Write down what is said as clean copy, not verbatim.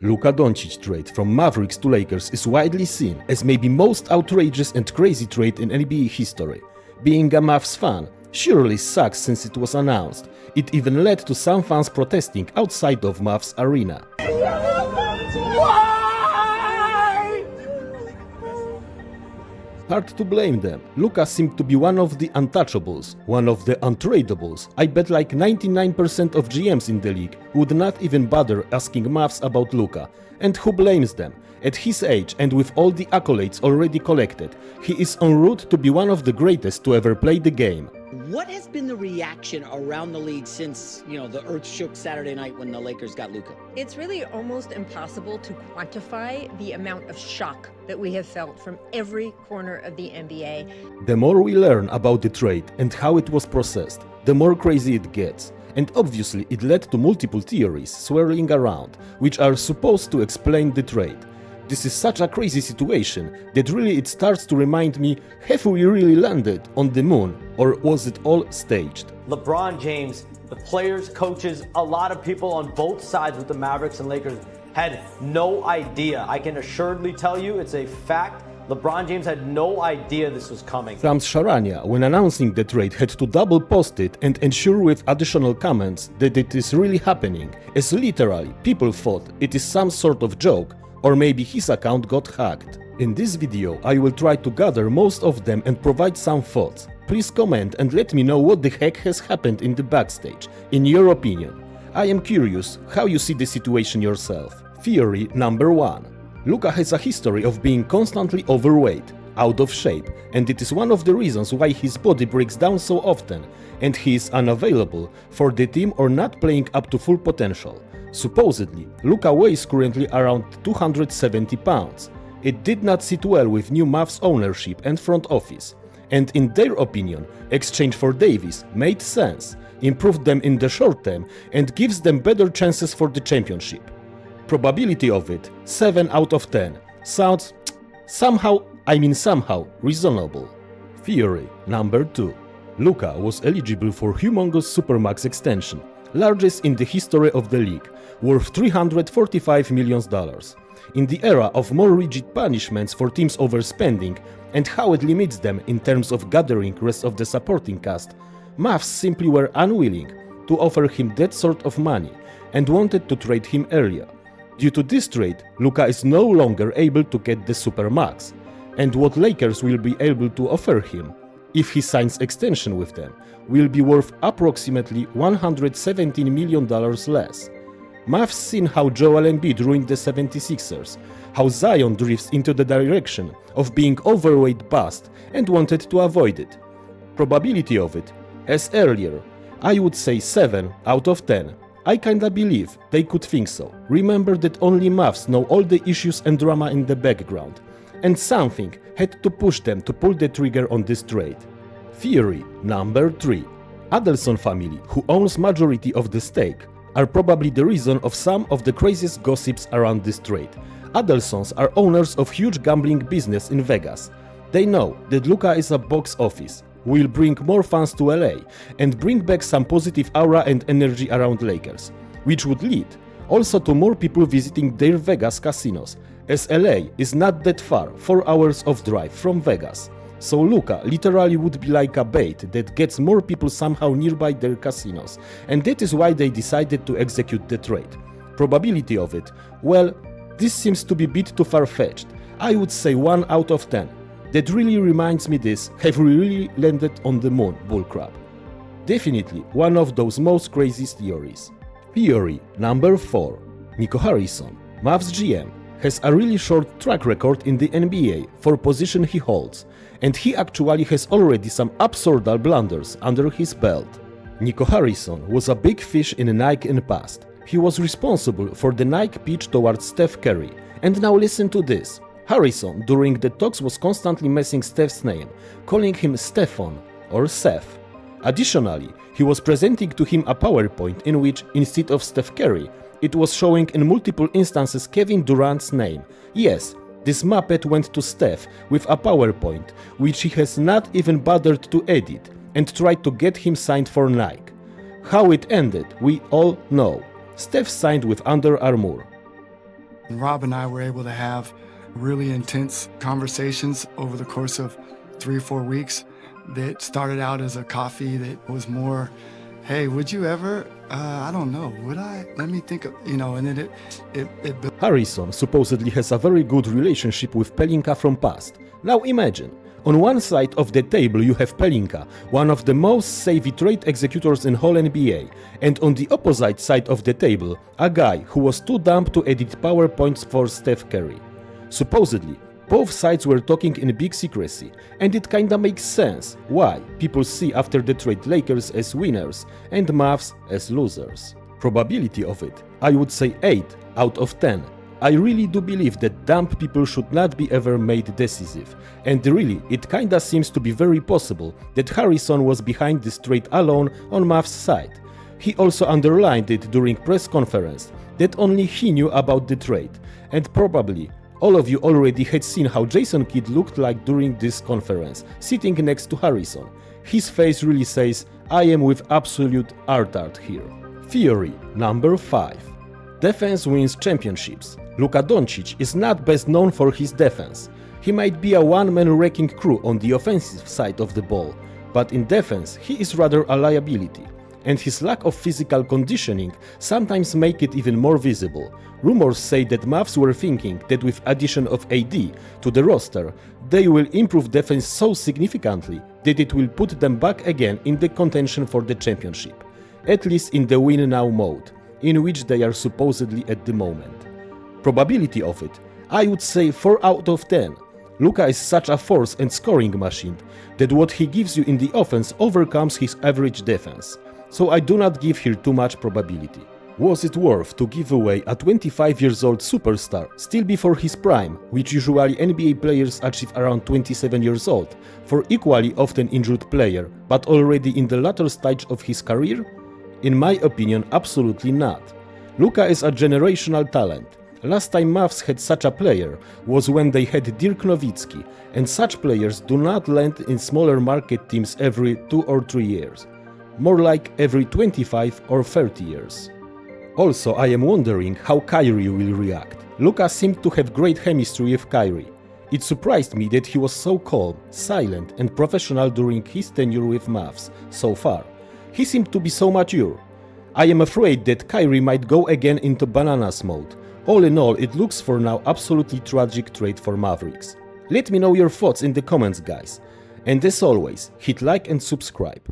Luka Doncic trade from Mavericks to Lakers is widely seen as maybe most outrageous and crazy trade in NBA history. Being a Mavs fan surely sucks since it was announced. It even led to some fans protesting outside of Mavs arena. Hard to blame them. Luka seemed to be one of the untouchables, one of the untradables. I bet like 99% of GMs in the league would not even bother asking Mavs about Luka. And who blames them? At his age and with all the accolades already collected, he is en route to be one of the greatest to ever play the game. What has been the reaction around the league since, the earth shook Saturday night when the Lakers got Luka? It's really almost impossible to quantify the amount of shock that we have felt from every corner of the NBA. The more we learn about the trade and how it was processed, the more crazy it gets. And obviously it led to multiple theories swirling around, which are supposed to explain the trade. This is such a crazy situation that really it starts to remind me, have we really landed on the moon, or was it all staged? LeBron James, the players, coaches, a lot of people on both sides with the Mavericks and Lakers had no idea. I can assuredly tell you it's a fact. LeBron James had no idea this was coming. Rams Sharania, when announcing the trade, had to double post it and ensure with additional comments that it is really happening, as literally people thought it is some sort of joke, or maybe his account got hacked. In this video I will try to gather most of them and provide some thoughts. Please comment and let me know what the heck has happened in the backstage, in your opinion. I am curious how you see the situation yourself. Theory number 1. Luka has a history of being constantly overweight, out of shape, and it is one of the reasons why his body breaks down so often, and he is unavailable for the team or not playing up to full potential. Supposedly, Luka weighs currently around 270 pounds. It did not sit well with new Mavs ownership and front office, and in their opinion, exchange for Davis made sense, improved them in the short term and gives them better chances for the championship. Probability of it, 7 out of 10. Sounds somehow reasonable. Theory number 2. Luka was eligible for humongous Supermax extension, largest in the history of the league, worth $345 million. In the era of more rigid punishments for teams overspending and how it limits them in terms of gathering rest of the supporting cast, Mavs simply were unwilling to offer him that sort of money and wanted to trade him earlier. Due to this trade, Luka is no longer able to get the Supermax, and what Lakers will be able to offer him, if he signs extension with them, will be worth approximately $117 million less. Mavs seen how Joel Embiid ruined the 76ers, how Zion drifts into the direction of being overweight bust and wanted to avoid it. Probability of it, as earlier, I would say 7 out of 10. I kinda believe they could think so. Remember that only Mavs know all the issues and drama in the background, and something had to push them to pull the trigger on this trade. Theory number 3. Adelson family, who owns majority of the stake, are probably the reason of some of the craziest gossips around this trade. Adelsons are owners of huge gambling business in Vegas. They know that Luka is a box office, will bring more fans to LA and bring back some positive aura and energy around Lakers, which would lead also to more people visiting their Vegas casinos, as LA is not that far, 4 hours of drive from Vegas. So Luka literally would be like a bait that gets more people somehow nearby their casinos, and that is why they decided to execute the trade. Probability of it, well, this seems to be a bit too far-fetched. I would say 1 out of 10. That really reminds me this, have we really landed on the moon bullcrap? Definitely one of those most craziest theories. Theory number 4. Nico Harrison, Mavs GM, has a really short track record in the NBA for position he holds, and he actually has already some absurd blunders under his belt. Nico Harrison was a big fish in Nike in the past. He was responsible for the Nike pitch towards Steph Curry, and now listen to this. Harrison during the talks was constantly messing Steph's name, calling him Stephon or Seth. Additionally, he was presenting to him a PowerPoint in which, instead of Steph Curry, it was showing in multiple instances Kevin Durant's name. Yes, this Muppet went to Steph with a PowerPoint, which he has not even bothered to edit, and tried to get him signed for Nike. How it ended, we all know. Steph signed with Under Armour. Rob and I were able to have really intense conversations over the course of 3 or 4 weeks that started out as a coffee that was more, hey, would you ever, I don't know, would I? Let me think of, and then it built. Harrison supposedly has a very good relationship with Pelinka from past. Now imagine, on one side of the table you have Pelinka, one of the most savvy trade executors in whole NBA, and on the opposite side of the table, a guy who was too dumb to edit PowerPoints for Steph Curry. Supposedly, both sides were talking in big secrecy, and it kinda makes sense why people see after the trade Lakers as winners and Mavs as losers. Probability of it, I would say 8 out of 10. I really do believe that dumb people should not be ever made decisive, and really it kinda seems to be very possible that Harrison was behind this trade alone on Mavs' side. He also underlined it during press conference that only he knew about the trade, and probably all of you already had seen how Jason Kidd looked like during this conference, sitting next to Harrison. His face really says, I am with absolute retard here. Theory number 5. Defense wins championships. Luka Doncic is not best known for his defense. He might be a one-man wrecking crew on the offensive side of the ball, but in defense he is rather a liability. And his lack of physical conditioning sometimes make it even more visible. Rumors say that Mavs were thinking that with addition of AD to the roster, they will improve defense so significantly that it will put them back again in the contention for the championship. At least in the win now mode, in which they are supposedly at the moment. Probability of it, I would say 4 out of 10. Luka is such a force and scoring machine that what he gives you in the offense overcomes his average defense. So I do not give here too much probability. Was it worth to give away a 25 years old superstar still before his prime, which usually NBA players achieve around 27 years old, for equally often injured player, but already in the latter stage of his career? In my opinion, absolutely not. Luka is a generational talent. Last time Mavs had such a player was when they had Dirk Nowitzki, and such players do not land in smaller market teams every 2 or 3 years. More like every 25 or 30 years. Also, I am wondering how Kyrie will react. Luka seemed to have great chemistry with Kyrie. It surprised me that he was so calm, silent and professional during his tenure with Mavs so far. He seemed to be so mature. I am afraid that Kyrie might go again into bananas mode. All in all, it looks for now absolutely tragic trade for Mavericks. Let me know your thoughts in the comments, guys. And as always, hit like and subscribe.